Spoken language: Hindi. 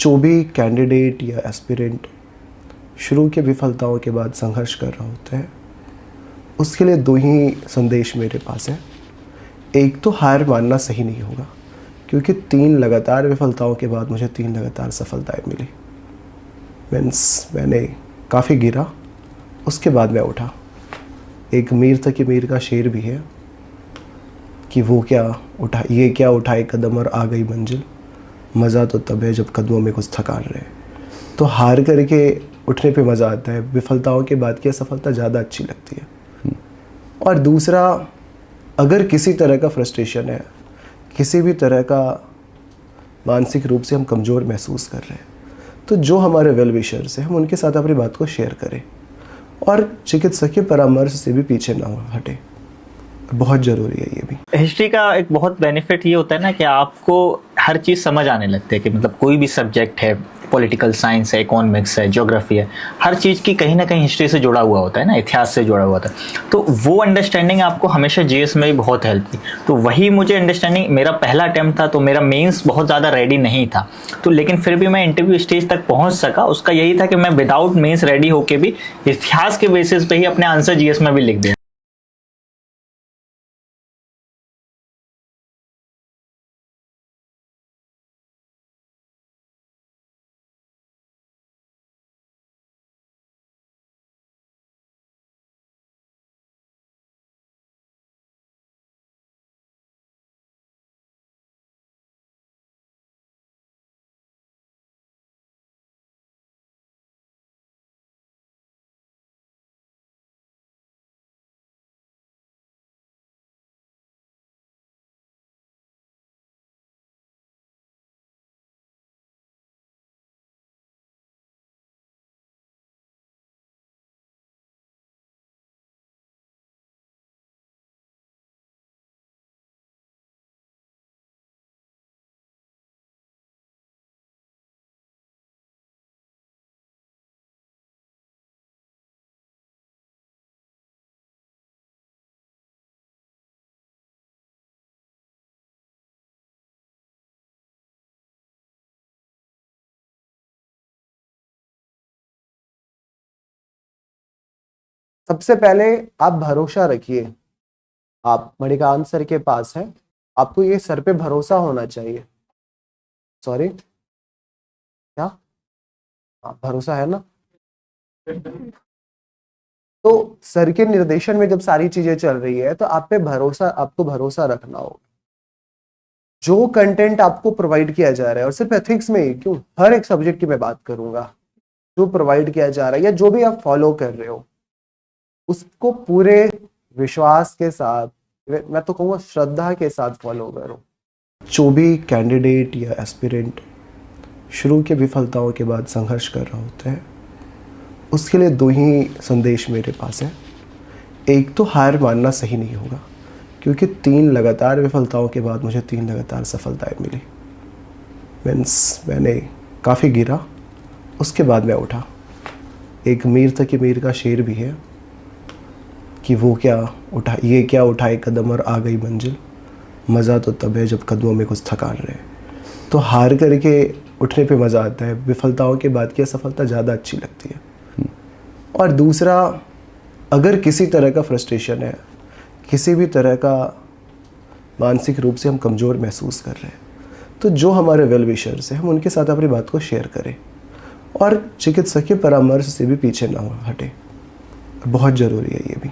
जो भी कैंडिडेट या एस्पिरेंट शुरू के विफलताओं के बाद संघर्ष कर रहा होता है, उसके लिए दो ही संदेश मेरे पास हैं। एक तो हार मानना सही नहीं होगा, क्योंकि 3 लगातार विफलताओं के बाद मुझे 3 लगातार सफलताएं मिली। मैंने काफ़ी गिरा, उसके बाद मैं उठा। एक मीर था कि मीर का शेर भी है कि ये क्या उठाए कदम और आ गई मंजिल, मज़ा तो तब है जब कदमों में कुछ थकान रहे। तो हार करके उठने पे मज़ा आता है, विफलताओं के बाद की सफलता ज़्यादा अच्छी लगती है। और दूसरा, अगर किसी तरह का फ्रस्ट्रेशन है, किसी भी तरह का मानसिक रूप से हम कमज़ोर महसूस कर रहे हैं, तो जो हमारे वेल विशर्स हैं हम उनके साथ अपनी बात को शेयर करें और चिकित्सकीय परामर्श से भी पीछे ना हटें। बहुत ज़रूरी है ये भी। हिस्ट्री का एक बहुत बेनिफिट ये होता है ना कि आपको हर चीज़ समझ आने लगती है कि मतलब कोई भी सब्जेक्ट है, पॉलिटिकल साइंस है, इकोनॉमिक्स है, ज्योग्राफी है, हर चीज़ की कहीं ना कहीं हिस्ट्री से जुड़ा हुआ होता है ना, इतिहास से जुड़ा हुआ होता है। तो वो अंडरस्टैंडिंग आपको हमेशा जीएस में भी बहुत हेल्प की। तो वही मुझे अंडरस्टैंडिंग, मेरा पहला अटेम्प्ट था तो मेरा मेंस बहुत ज़्यादा रेडी नहीं था, तो लेकिन फिर भी मैं इंटरव्यू स्टेज तक पहुँच सका। उसका यही था कि मैं विदाउट मेंस रेडी होकर भी इतिहास के बेसिस पे ही अपने आंसर जीएस में भी लिख दिया। सबसे पहले आप भरोसा रखिए। आप मणिकांत सर के पास हैं, आपको ये सर पे भरोसा होना चाहिए। सॉरी, क्या? हाँ, भरोसा है ना? तो सर के निर्देशन में जब सारी चीजें चल रही है तो आपको भरोसा रखना होगा। जो कंटेंट आपको प्रोवाइड किया जा रहा है, और सिर्फ एथिक्स में ही क्यों, हर एक सब्जेक्ट की मैं बात करूंगा, जो प्रोवाइड किया जा रहा है या जो भी आप फॉलो कर रहे हो, उसको पूरे विश्वास के साथ, मैं तो कहूँगा श्रद्धा के साथ फॉलो करो। जो भी कैंडिडेट या एस्पिरेंट शुरू के विफलताओं के बाद संघर्ष कर रहा होता है, उसके लिए दो ही संदेश मेरे पास हैं। एक तो हार मानना सही नहीं होगा, क्योंकि 3 लगातार विफलताओं के बाद मुझे 3 लगातार सफलताएं मिली। मैंने काफ़ी गिरा, उसके बाद मैं उठा। एक मीर था कि मीर का शेर भी है कि ये क्या उठाए कदम और आ गई मंजिल, मज़ा तो तब है जब कदमों में कुछ थकान रहे। तो हार करके उठने पे मज़ा आता है, विफलताओं के बाद की सफलता ज़्यादा अच्छी लगती है। और दूसरा, अगर किसी तरह का फ्रस्ट्रेशन है, किसी भी तरह का मानसिक रूप से हम कमज़ोर महसूस कर रहे हैं, तो जो हमारे वेल विशर्स हैं हम उनके साथ अपनी बात को शेयर करें और चिकित्सकीय परामर्श से भी पीछे ना हटें। बहुत ज़रूरी है ये भी।